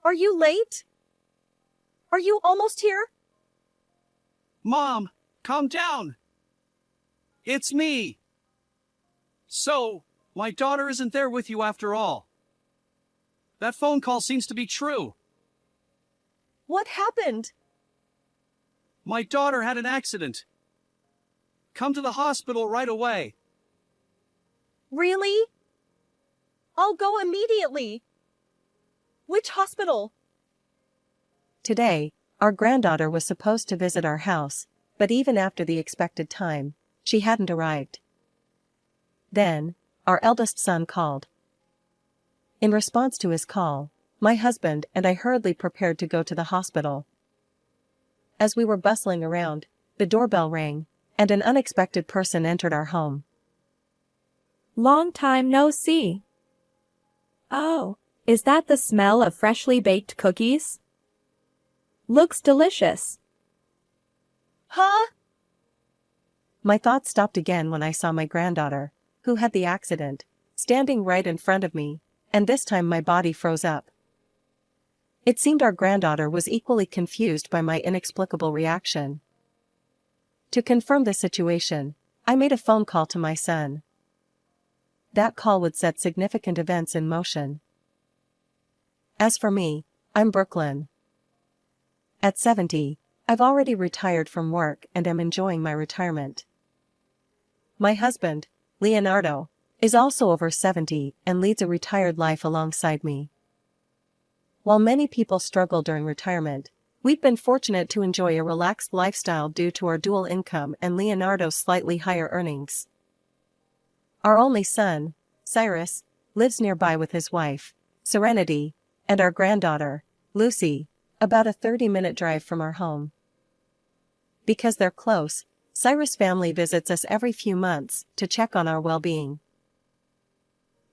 Are you late? Are you almost here? Mom, calm down. It's me. So, my daughter isn't there with you after all. That phone call seems to be true. What happened? My daughter had an accident. Come to the hospital right away. Really? I'll go immediately. Which hospital? Today, our granddaughter was supposed to visit our house, but even after the expected time, she hadn't arrived. Then, our eldest son called. In response to his call, my husband and I hurriedly prepared to go to the hospital. As we were bustling around, the doorbell rang, and an unexpected person entered our home. Long time no see. Oh, is that the smell of freshly baked cookies? Looks delicious. Huh? My thoughts stopped again when I saw my granddaughter, who had the accident, standing right in front of me, and this time my body froze up. It seemed our granddaughter was equally confused by my inexplicable reaction. To confirm the situation, I made a phone call to my son. That call would set significant events in motion. As for me, I'm Brooklyn. At 70, I've already retired from work and am enjoying my retirement. My husband, Leonardo, is also over 70 and leads a retired life alongside me. While many people struggle during retirement, we've been fortunate to enjoy a relaxed lifestyle due to our dual income and Leonardo's slightly higher earnings. Our only son, Cyrus, lives nearby with his wife, Serenity, and our granddaughter, Lucy, about a 30-minute drive from our home. Because they're close, Cyrus' family visits us every few months to check on our well-being.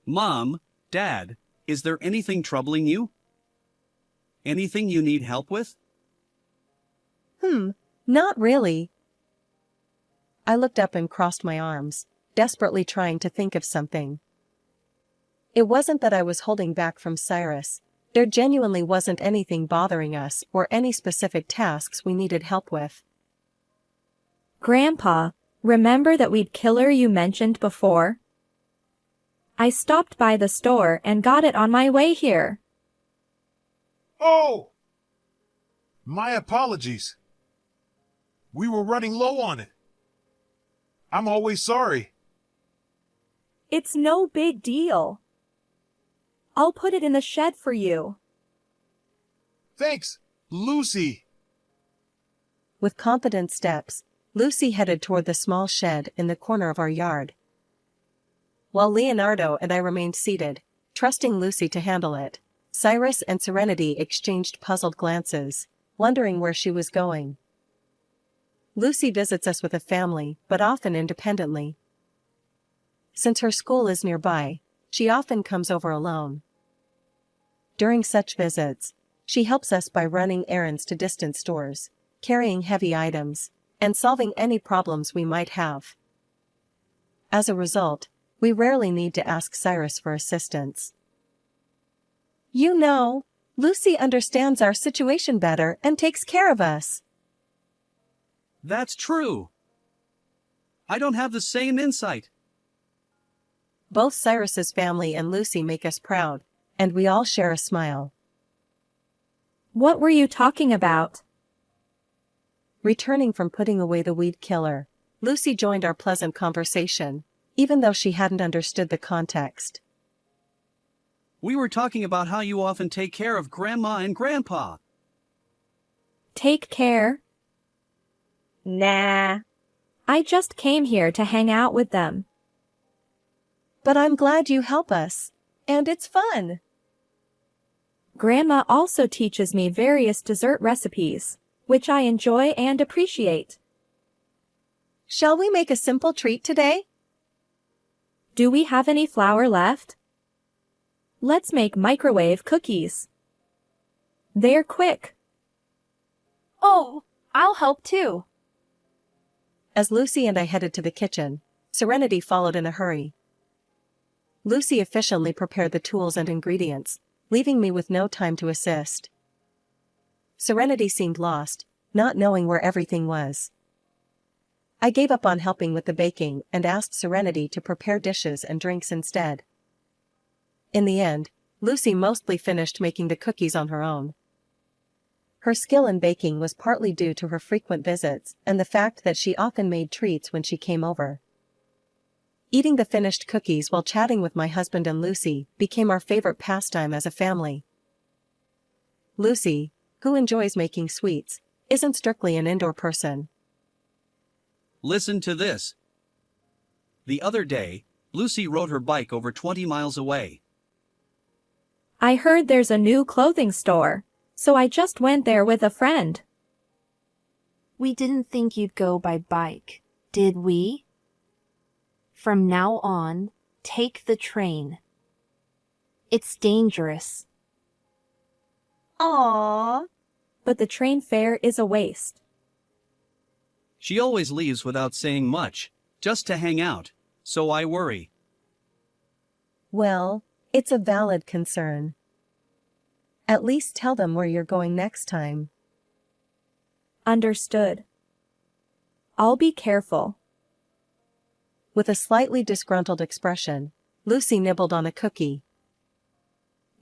Mom, Dad, is there anything troubling you? Anything you need help with? Not really. I looked up and crossed my arms, desperately trying to think of something. It wasn't that I was holding back from Cyrus. There genuinely wasn't anything bothering us or any specific tasks we needed help with. Grandpa, remember that weed killer you mentioned before? I stopped by the store and got it on my way here. Oh! My apologies. We were running low on it. I'm always sorry. It's no big deal. I'll put it in the shed for you. Thanks, Lucy. With confident steps, Lucy headed toward the small shed in the corner of our yard. While Leonardo and I remained seated, trusting Lucy to handle it, Cyrus and Serenity exchanged puzzled glances, wondering where she was going. Lucy visits us with a family, but often independently. Since her school is nearby, she often comes over alone. During such visits, she helps us by running errands to distant stores, carrying heavy items, and solving any problems we might have. As a result, we rarely need to ask Cyrus for assistance. You know, Lucy understands our situation better and takes care of us. That's true. I don't have the same insight. Both Cyrus's family and Lucy make us proud, and we all share a smile. What were you talking about? Returning from putting away the weed killer, Lucy joined our pleasant conversation, even though she hadn't understood the context. We were talking about how you often take care of Grandma and Grandpa. Take care? Nah. I just came here to hang out with them. But I'm glad you help us, and it's fun. Grandma also teaches me various dessert recipes, which I enjoy and appreciate. Shall we make a simple treat today? Do we have any flour left? Let's make microwave cookies. They're quick. Oh, I'll help too. As Lucy and I headed to the kitchen, Serenity followed in a hurry. Lucy efficiently prepared the tools and ingredients, leaving me with no time to assist. Serenity seemed lost, not knowing where everything was. I gave up on helping with the baking and asked Serenity to prepare dishes and drinks instead. In the end, Lucy mostly finished making the cookies on her own. Her skill in baking was partly due to her frequent visits and the fact that she often made treats when she came over. Eating the finished cookies while chatting with my husband and Lucy became our favorite pastime as a family. Lucy, who enjoys making sweets, isn't strictly an indoor person. Listen to this. The other day, Lucy rode her bike over 20 miles away. I heard there's a new clothing store, so I just went there with a friend. We didn't think you'd go by bike, did we? From now on, take the train. It's dangerous. Aww. But the train fare is a waste. She always leaves without saying much, just to hang out, so I worry. Well, it's a valid concern. At least tell them where you're going next time. Understood. I'll be careful. With a slightly disgruntled expression, Lucy nibbled on a cookie.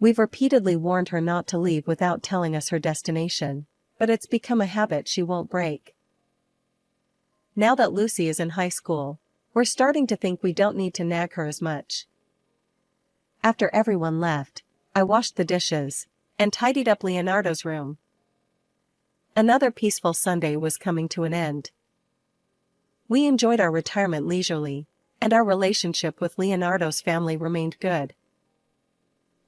We've repeatedly warned her not to leave without telling us her destination, but it's become a habit she won't break. Now that Lucy is in high school, we're starting to think we don't need to nag her as much. After everyone left, I washed the dishes and tidied up Leonardo's room. Another peaceful Sunday was coming to an end. We enjoyed our retirement leisurely, and our relationship with Leonardo's family remained good.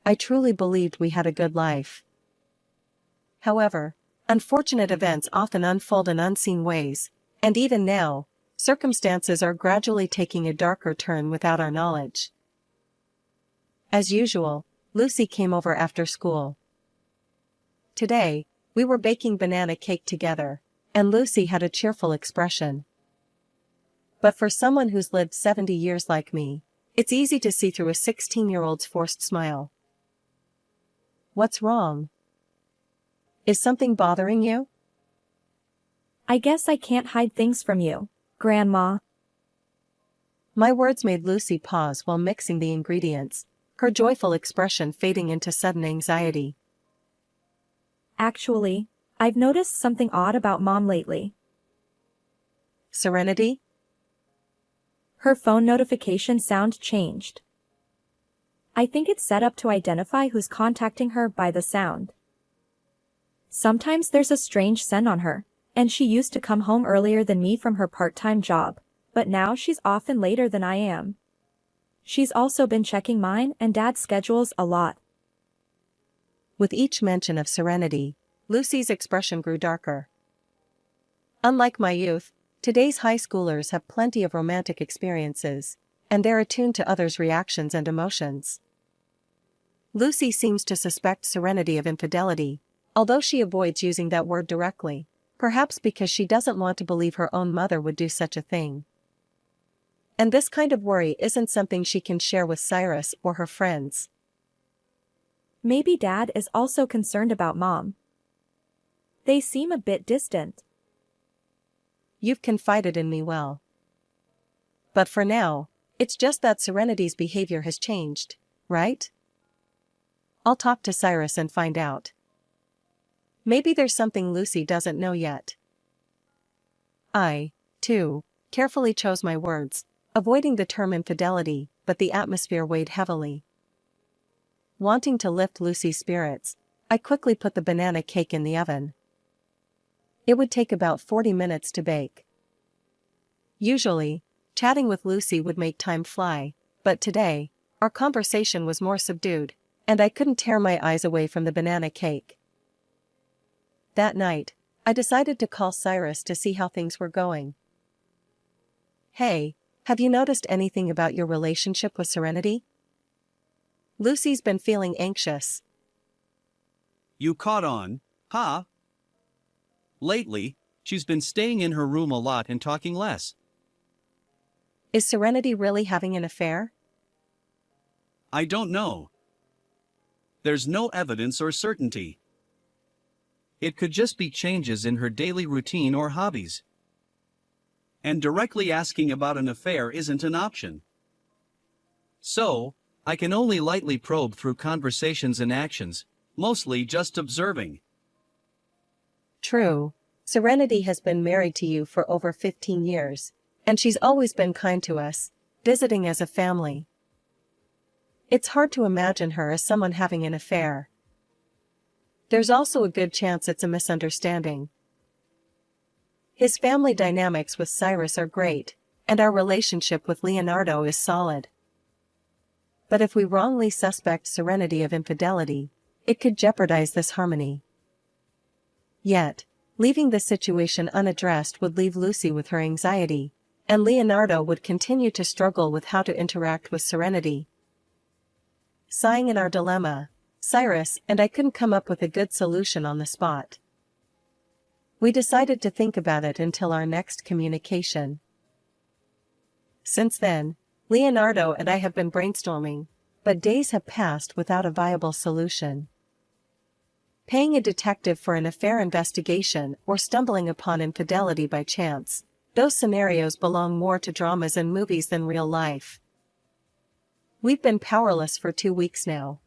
I truly believed we had a good life. However, unfortunate events often unfold in unseen ways, and even now, circumstances are gradually taking a darker turn without our knowledge. As usual, Lucy came over after school. Today, we were baking banana cake together, and Lucy had a cheerful expression. But for someone who's lived 70 years like me, it's easy to see through a 16-year-old's forced smile. What's wrong? Is something bothering you? I guess I can't hide things from you, Grandma. My words made Lucy pause while mixing the ingredients, her joyful expression fading into sudden anxiety. Actually, I've noticed something odd about Mom lately. Serenity? Her phone notification sound changed. I think it's set up to identify who's contacting her by the sound. Sometimes there's a strange scent on her, and she used to come home earlier than me from her part-time job, but now she's often later than I am. She's also been checking mine and Dad's schedules a lot. With each mention of Serenity, Lucy's expression grew darker. Unlike my youth, today's high schoolers have plenty of romantic experiences, and they're attuned to others' reactions and emotions. Lucy seems to suspect Serenity of infidelity, although she avoids using that word directly, perhaps because she doesn't want to believe her own mother would do such a thing. And this kind of worry isn't something she can share with Cyrus or her friends. Maybe Dad is also concerned about Mom. They seem a bit distant. You've confided in me well. But for now, it's just that Serenity's behavior has changed, right? I'll talk to Cyrus and find out. Maybe there's something Lucy doesn't know yet. I, too, carefully chose my words, avoiding the term infidelity, but the atmosphere weighed heavily. Wanting to lift Lucy's spirits, I quickly put the banana cake in the oven. It would take about 40 minutes to bake. Usually, chatting with Lucy would make time fly, but today, our conversation was more subdued, and I couldn't tear my eyes away from the banana cake. That night, I decided to call Cyrus to see how things were going. Hey, have you noticed anything about your relationship with Serenity? Lucy's been feeling anxious. You caught on, huh? Lately, she's been staying in her room a lot and talking less. Is Serenity really having an affair? I don't know. there's no evidence or certainty. It could just be changes in her daily routine or hobbies. And directly asking about an affair isn't an option. So, I can only lightly probe through conversations and actions, mostly just observing. True. Serenity has been married to you for over 15 years, and she's always been kind to us, visiting as a family. It's hard to imagine her as someone having an affair. There's also a good chance it's a misunderstanding. His family dynamics with Cyrus are great, and our relationship with Leonardo is solid. But if we wrongly suspect Serenity of infidelity, it could jeopardize this harmony. Yet, leaving the situation unaddressed would leave Lucy with her anxiety, and Leonardo would continue to struggle with how to interact with Serenity. Sighing in our dilemma, Cyrus and I couldn't come up with a good solution on the spot. We decided to think about it until our next communication. Since then, Leonardo and I have been brainstorming, but days have passed without a viable solution. Paying a detective for an affair investigation or stumbling upon infidelity by chance, those scenarios belong more to dramas and movies than real life. We've been powerless for 2 weeks now.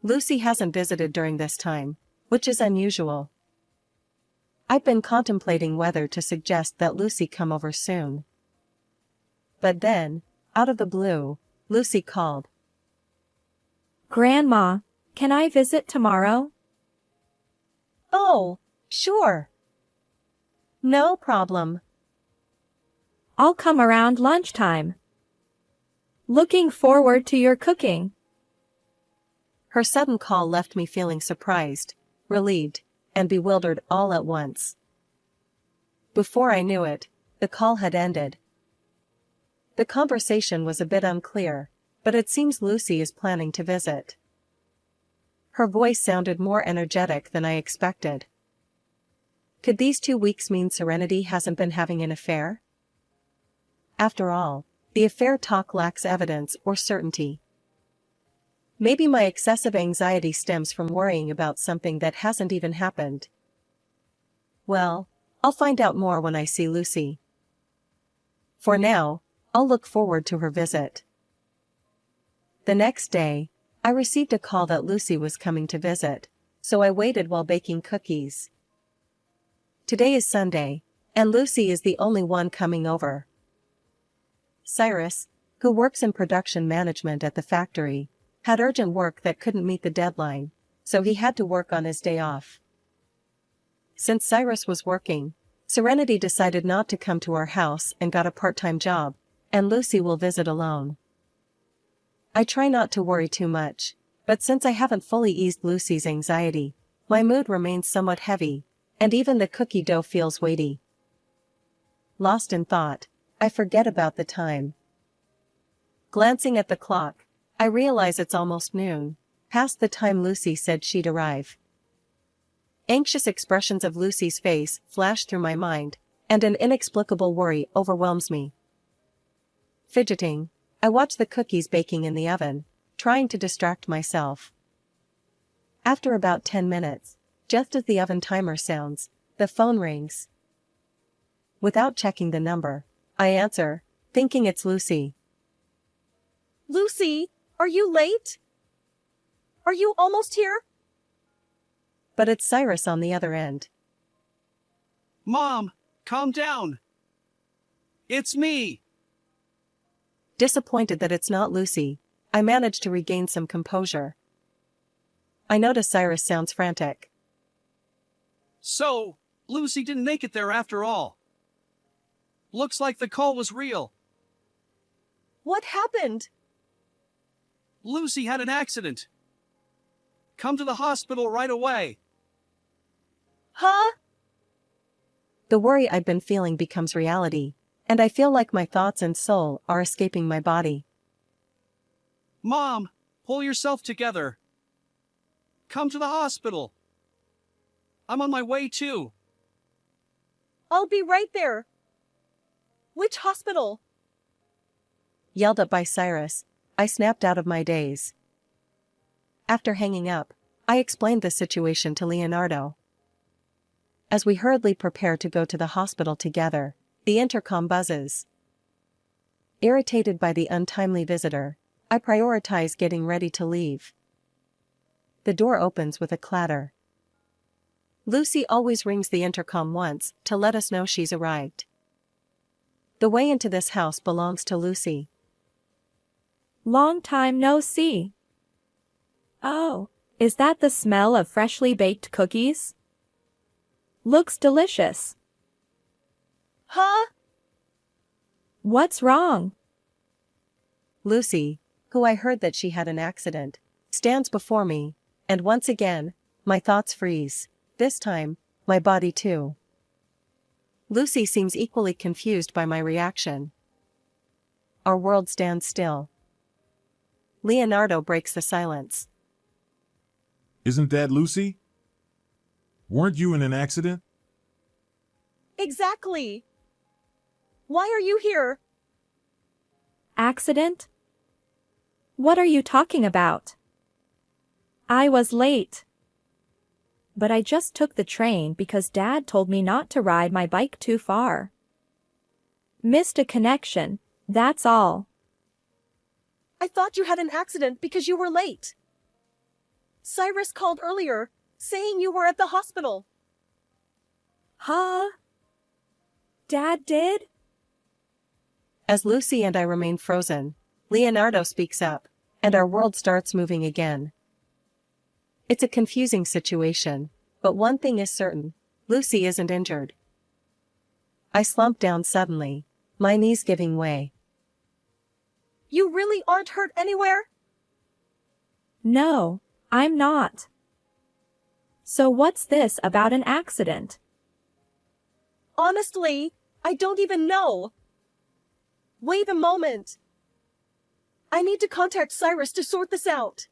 Lucy hasn't visited during this time, which is unusual. I've been contemplating whether to suggest that Lucy come over soon. But then, out of the blue, Lucy called. Grandma, can I visit tomorrow? Oh, sure. No problem. I'll come around lunchtime. Looking forward to your cooking. Her sudden call left me feeling surprised, relieved, and bewildered all at once. Before I knew it, the call had ended. The conversation was a bit unclear, but it seems Lucy is planning to visit. Her voice sounded more energetic than I expected. Could these 2 weeks mean Serenity hasn't been having an affair? After all, the affair talk lacks evidence or certainty. Maybe my excessive anxiety stems from worrying about something that hasn't even happened. Well, I'll find out more when I see Lucy. For now, I'll look forward to her visit. The next day, I received a call that Lucy was coming to visit, so I waited while baking cookies. Today is Sunday, and Lucy is the only one coming over. Cyrus, who works in production management at the factory, had urgent work that couldn't meet the deadline, so he had to work on his day off. Since Cyrus was working, Serenity decided not to come to our house and got a part-time job, and Lucy will visit alone. I try not to worry too much, but since I haven't fully eased Lucy's anxiety, my mood remains somewhat heavy, and even the cookie dough feels weighty. Lost in thought, I forget about the time. Glancing at the clock, I realize it's almost noon, past the time Lucy said she'd arrive. Anxious expressions of Lucy's face flash through my mind, and an inexplicable worry overwhelms me. Fidgeting, I watch the cookies baking in the oven, trying to distract myself. After about 10 minutes, just as the oven timer sounds, the phone rings. Without checking the number, I answer, thinking it's Lucy. Lucy, are you late? Are you almost here? But it's Cyrus on the other end. Mom, calm down. It's me. Disappointed that it's not Lucy, I manage to regain some composure. I notice Cyrus sounds frantic. So, Lucy didn't make it there after all. Looks like the call was real. What happened? Lucy had an accident. Come to the hospital right away. Huh? The worry I've been feeling becomes reality, and I feel like my thoughts and soul are escaping my body. Mom, pull yourself together. Come to the hospital. I'm on my way too. I'll be right there. Which hospital? Yelled at by Cyrus, I snapped out of my daze. After hanging up, I explained the situation to Leonardo. As we hurriedly prepare to go to the hospital together, the intercom buzzes. Irritated by the untimely visitor, I prioritize getting ready to leave. The door opens with a clatter. Lucy always rings the intercom once to let us know she's arrived. The way into this house belongs to Lucy. Long time no see. Oh, is that the smell of freshly baked cookies? Looks delicious. Huh? What's wrong? Lucy, who I heard that she had an accident, stands before me, and once again, my thoughts freeze. This time, my body too. Lucy seems equally confused by my reaction. Our world stands still. Leonardo breaks the silence. Isn't that Lucy? Weren't you in an accident? Exactly. Why are you here? Accident? What are you talking about? I was late. But I just took the train because Dad told me not to ride my bike too far. Missed a connection, that's all. I thought you had an accident because you were late. Cyrus called earlier, saying you were at the hospital. Huh? Dad did? As Lucy and I remain frozen, Leonardo speaks up, and our world starts moving again. It's a confusing situation, but one thing is certain, Lucy isn't injured. I slump down suddenly, my knees giving way. You really aren't hurt anywhere? No, I'm not. So what's this about an accident? Honestly, I don't even know. Wait a moment. I need to contact Cyrus to sort this out.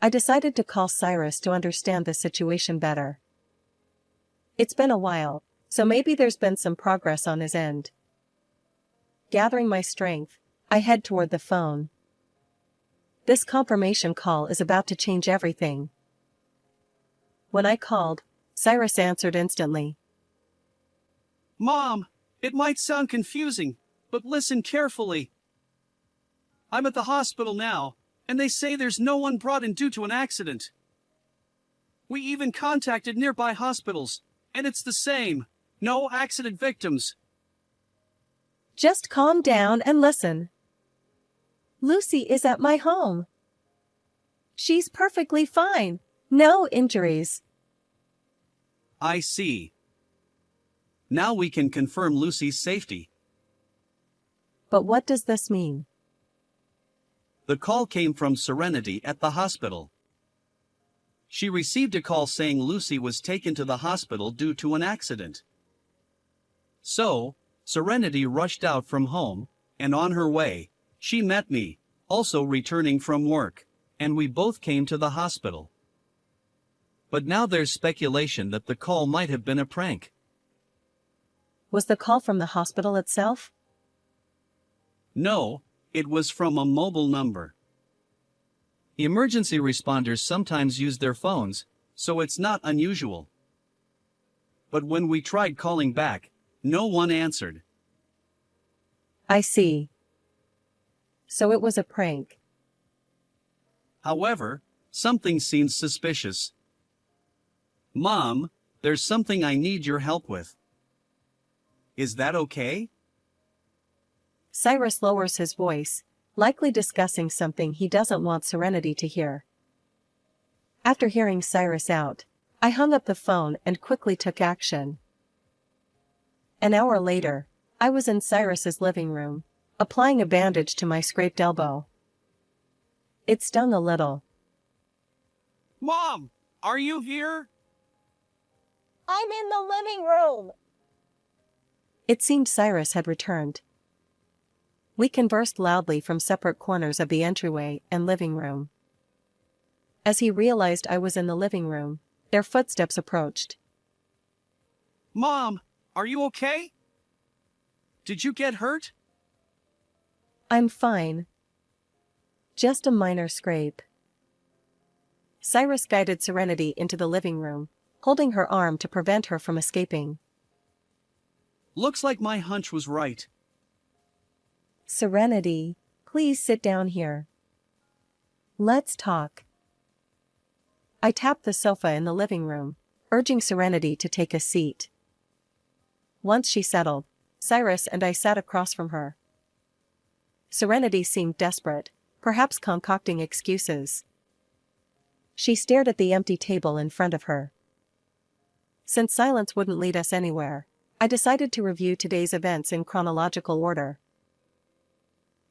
I decided to call Cyrus to understand the situation better. It's been a while, so maybe there's been some progress on his end. Gathering my strength, I head toward the phone. This confirmation call is about to change everything. When I called, Cyrus answered instantly. Mom, it might sound confusing, but listen carefully. I'm at the hospital now, and they say there's no one brought in due to an accident. We even contacted nearby hospitals, and it's the same. No accident victims. Just calm down and listen. Lucy is at my home. She's perfectly fine. No injuries. I see. Now we can confirm Lucy's safety. But what does this mean? The call came from Serenity at the hospital. She received a call saying Lucy was taken to the hospital due to an accident. So, Serenity rushed out from home, and on her way, she met me, also returning from work, and we both came to the hospital. But now there's speculation that the call might have been a prank. Was the call from the hospital itself? No, it was from a mobile number. Emergency responders sometimes use their phones, so it's not unusual. But when we tried calling back, no one answered. I see. So it was a prank. However, something seems suspicious. Mom, there's something I need your help with. Is that okay? Cyrus lowers his voice, likely discussing something he doesn't want Serenity to hear. After hearing Cyrus out, I hung up the phone and quickly took action. An hour later, I was in Cyrus's living room, applying a bandage to my scraped elbow. It stung a little. Mom, are you here? I'm in the living room. It seemed Cyrus had returned. We conversed loudly from separate corners of the entryway and living room. As he realized I was in the living room, their footsteps approached. Mom, are you okay? Did you get hurt? I'm fine. Just a minor scrape. Cyrus guided Serenity into the living room, holding her arm to prevent her from escaping. Looks like my hunch was right. Serenity, please sit down here. Let's talk. I tapped the sofa in the living room, urging Serenity to take a seat. Once she settled, Cyrus and I sat across from her. Serenity seemed desperate, perhaps concocting excuses. She stared at the empty table in front of her. Since silence wouldn't lead us anywhere, I decided to review today's events in chronological order.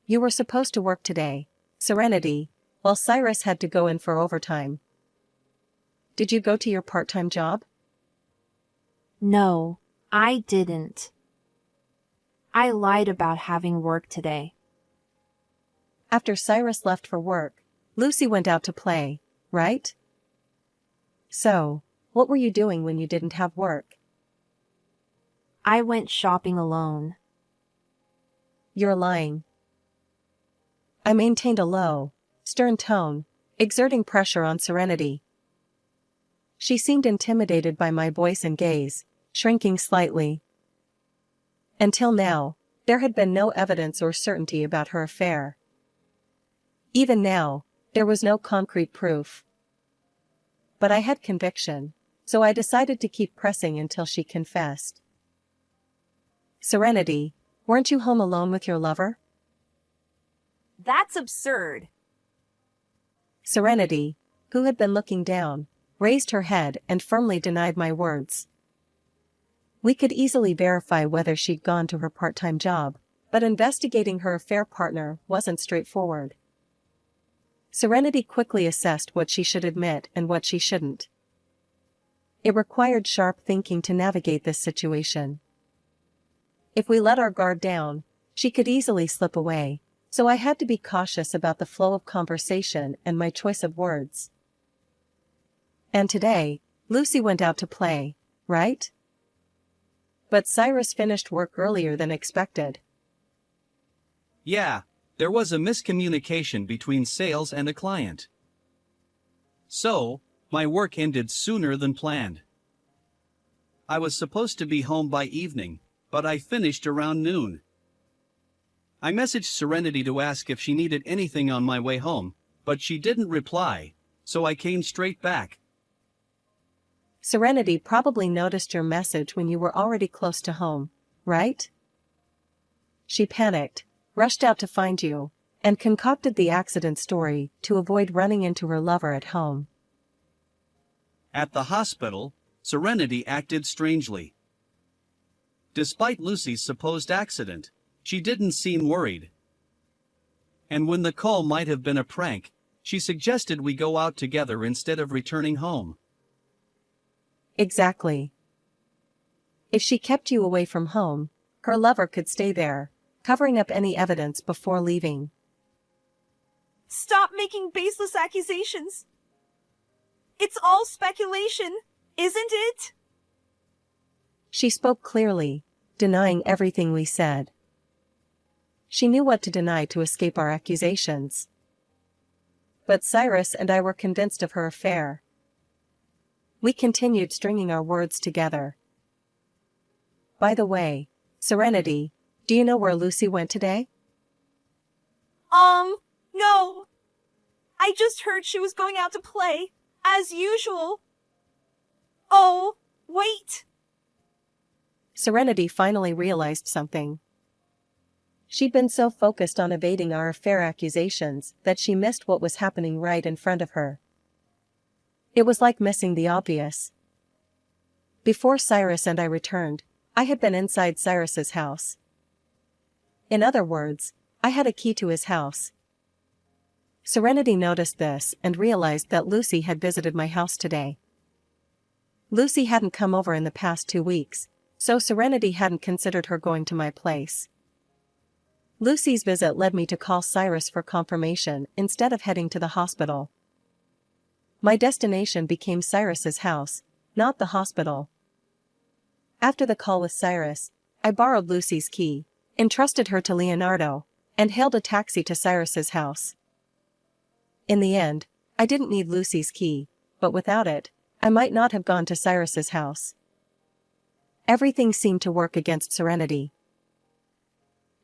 You were supposed to work today, Serenity, while Cyrus had to go in for overtime. Did you go to your part-time job? No, I didn't. I lied about having work today. After Cyrus left for work, Lucy went out to play, right? So, what were you doing when you didn't have work? I went shopping alone. You're lying. I maintained a low, stern tone, exerting pressure on Serenity. She seemed intimidated by my voice and gaze, shrinking slightly. Until now, there had been no evidence or certainty about her affair. Even now, there was no concrete proof. But I had conviction, so I decided to keep pressing until she confessed. Serenity, weren't you home alone with your lover? That's absurd. Serenity, who had been looking down, raised her head and firmly denied my words. We could easily verify whether she'd gone to her part-time job, but investigating her affair partner wasn't straightforward. Serenity quickly assessed what she should admit and what she shouldn't. It required sharp thinking to navigate this situation. If we let our guard down, she could easily slip away, so I had to be cautious about the flow of conversation and my choice of words. And today, Lucy went out to play, right? But Cyrus finished work earlier than expected. Yeah, there was a miscommunication between sales and a client. So, my work ended sooner than planned. I was supposed to be home by evening, but I finished around noon. I messaged Serenity to ask if she needed anything on my way home, but she didn't reply, so I came straight back. Serenity probably noticed your message when you were already close to home, right? She panicked, rushed out to find you, and concocted the accident story to avoid running into her lover at home. At the hospital, Serenity acted strangely. Despite Lucy's supposed accident, she didn't seem worried. And when the call might have been a prank, she suggested we go out together instead of returning home. Exactly. If she kept you away from home, her lover could stay there, covering up any evidence before leaving. Stop making baseless accusations. It's all speculation, isn't it? She spoke clearly, denying everything we said. She knew what to deny to escape our accusations. But Cyrus and I were convinced of her affair. We continued stringing our words together. By the way, Serenity, do you know where Lucy went today? No. I just heard she was going out to play, as usual. Oh, wait. Serenity finally realized something. She'd been so focused on evading our affair accusations that she missed what was happening right in front of her. It was like missing the obvious. Before Cyrus and I returned, I had been inside Cyrus's house. In other words, I had a key to his house. Serenity noticed this and realized that Lucy had visited my house today. Lucy hadn't come over in the past 2 weeks, so Serenity hadn't considered her going to my place. Lucy's visit led me to call Cyrus for confirmation instead of heading to the hospital. My destination became Cyrus's house, not the hospital. After the call with Cyrus, I borrowed Lucy's key, entrusted her to Leonardo, and hailed a taxi to Cyrus's house. In the end, I didn't need Lucy's key, but without it, I might not have gone to Cyrus's house. Everything seemed to work against Serenity.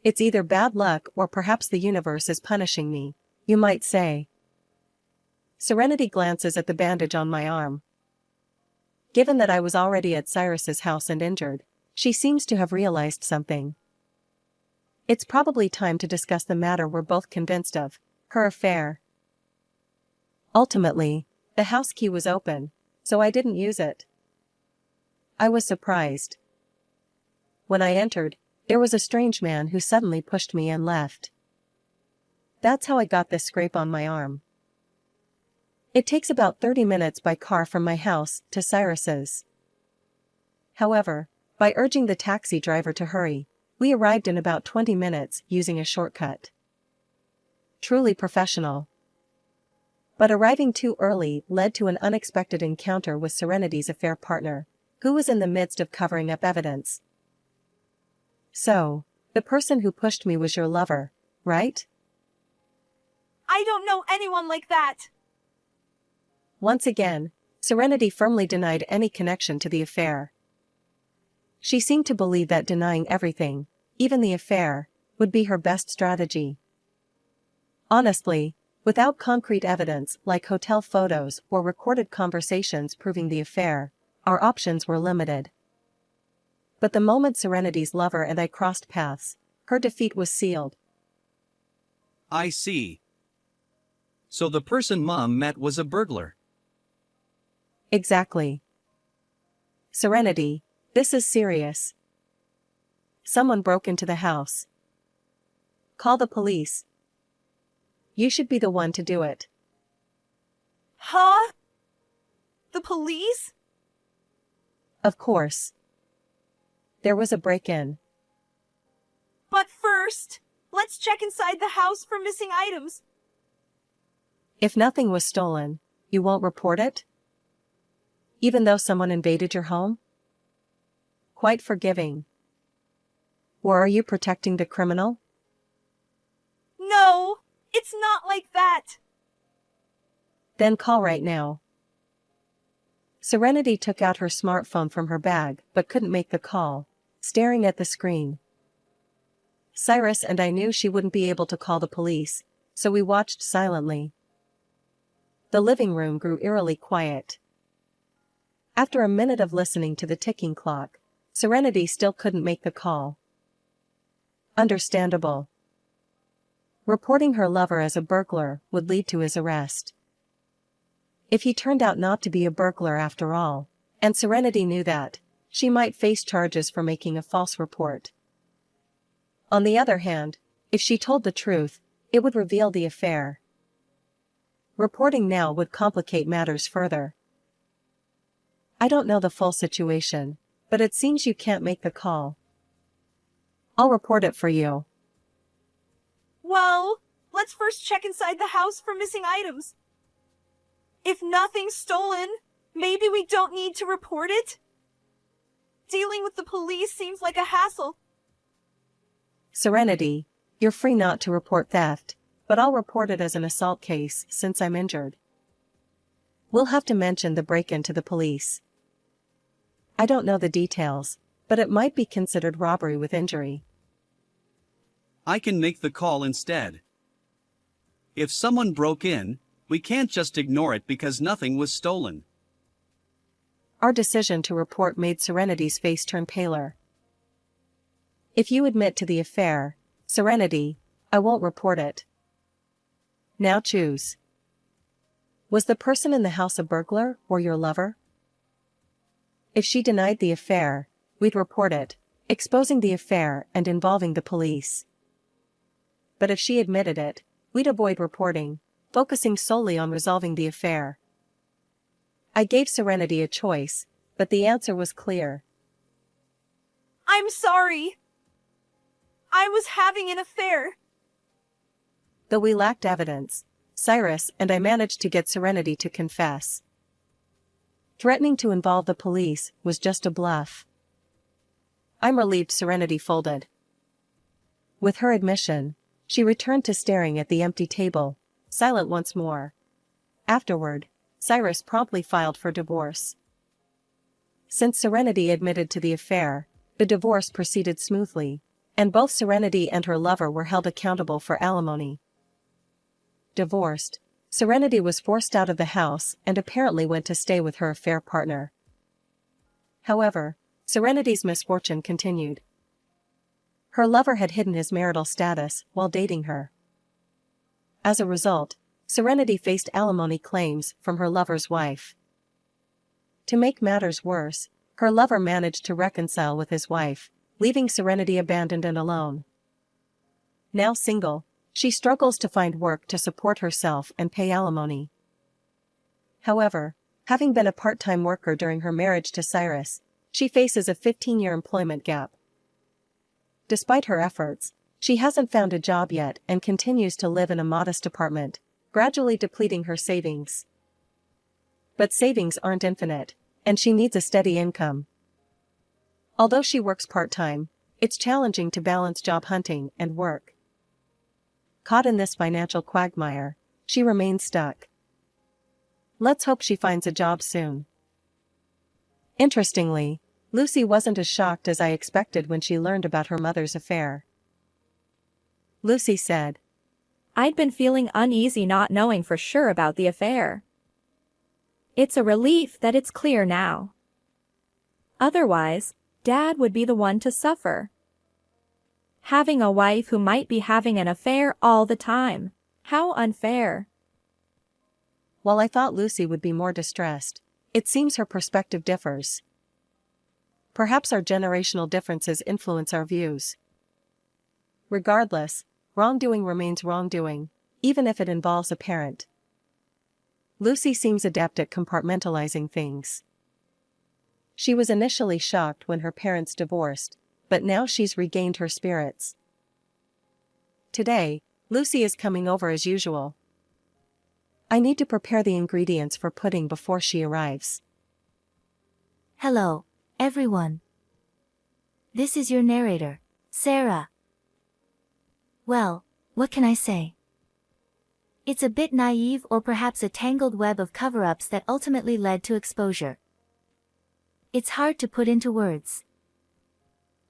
It's either bad luck or perhaps the universe is punishing me, you might say. Serenity glances at the bandage on my arm. Given that I was already at Cyrus's house and injured, she seems to have realized something. It's probably time to discuss the matter we're both convinced of, her affair. Ultimately, the house key was open, so I didn't use it. I was surprised. When I entered, there was a strange man who suddenly pushed me and left. That's how I got this scrape on my arm. It takes about 30 minutes by car from my house to Cyrus's. However, by urging the taxi driver to hurry, we arrived in about 20 minutes using a shortcut. Truly professional. But arriving too early led to an unexpected encounter with Serenity's affair partner, who was in the midst of covering up evidence. So, the person who pushed me was your lover, right? I don't know anyone like that. Once again, Serenity firmly denied any connection to the affair. She seemed to believe that denying everything, even the affair, would be her best strategy. Honestly, without concrete evidence like hotel photos or recorded conversations proving the affair, our options were limited. But the moment Serenity's lover and I crossed paths, her defeat was sealed. I see. So the person Mom met was a burglar. Exactly. Serenity, this is serious. Someone broke into the house. Call the police. You should be the one to do it. Huh? The police? Of course. There was a break-in. But first, let's check inside the house for missing items. If nothing was stolen, you won't report it? Even though someone invaded your home? Quite forgiving. Or are you protecting the criminal? No, it's not like that. Then call right now. Serenity took out her smartphone from her bag but couldn't make the call, staring at the screen. Cyrus and I knew she wouldn't be able to call the police, so we watched silently. The living room grew eerily quiet. After a minute of listening to the ticking clock, Serenity still couldn't make the call. Understandable. Reporting her lover as a burglar would lead to his arrest. If he turned out not to be a burglar after all, and Serenity knew that, she might face charges for making a false report. On the other hand, if she told the truth, it would reveal the affair. Reporting now would complicate matters further. I don't know the full situation, but it seems you can't make the call. I'll report it for you. Well, let's first check inside the house for missing items. If nothing's stolen, maybe we don't need to report it? Dealing with the police seems like a hassle. Serenity, you're free not to report theft, but I'll report it as an assault case since I'm injured. We'll have to mention the break-in to the police. I don't know the details, but it might be considered robbery with injury. I can make the call instead. If someone broke in, we can't just ignore it because nothing was stolen. Our decision to report made Serenity's face turn paler. If you admit to the affair, Serenity, I won't report it. Now choose. Was the person in the house a burglar or your lover? If she denied the affair, we'd report it, exposing the affair and involving the police. But if she admitted it, we'd avoid reporting, focusing solely on resolving the affair. I gave Serenity a choice, but the answer was clear. I'm sorry. I was having an affair. Though we lacked evidence, Cyrus and I managed to get Serenity to confess. Threatening to involve the police was just a bluff. I'm relieved Serenity folded. With her admission, she returned to staring at the empty table, silent once more. Afterward, Cyrus promptly filed for divorce. Since Serenity admitted to the affair, the divorce proceeded smoothly, and both Serenity and her lover were held accountable for alimony. Divorced, Serenity was forced out of the house and apparently went to stay with her affair partner. However, Serenity's misfortune continued. Her lover had hidden his marital status while dating her. As a result, Serenity faced alimony claims from her lover's wife. To make matters worse, her lover managed to reconcile with his wife, leaving Serenity abandoned and alone. Now single, she struggles to find work to support herself and pay alimony. However, having been a part-time worker during her marriage to Cyrus, she faces a 15-year employment gap. Despite her efforts, she hasn't found a job yet and continues to live in a modest apartment, gradually depleting her savings. But savings aren't infinite, and she needs a steady income. Although she works part-time, it's challenging to balance job hunting and work. Caught in this financial quagmire, she remains stuck. Let's hope she finds a job soon. Interestingly, Lucy wasn't as shocked as I expected when she learned about her mother's affair. Lucy said, "I'd been feeling uneasy not knowing for sure about the affair. It's a relief that it's clear now. Otherwise, Dad would be the one to suffer. Having a wife who might be having an affair all the time. How unfair." While I thought Lucy would be more distressed, it seems her perspective differs. Perhaps our generational differences influence our views. Regardless, wrongdoing remains wrongdoing, even if it involves a parent. Lucy seems adept at compartmentalizing things. She was initially shocked when her parents divorced, but now she's regained her spirits. Today, Lucy is coming over as usual. I need to prepare the ingredients for pudding before she arrives. Hello, everyone. This is your narrator, Sarah. Well, what can I say? It's a bit naive or perhaps a tangled web of cover-ups that ultimately led to exposure. It's hard to put into words.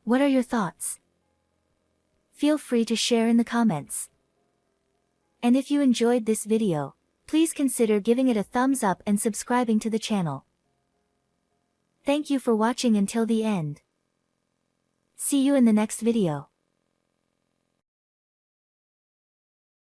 What are your thoughts? Feel free to share in the comments. And if you enjoyed this video, please consider giving it a thumbs up and subscribing to the channel. Thank you for watching until the end. See you in the next video.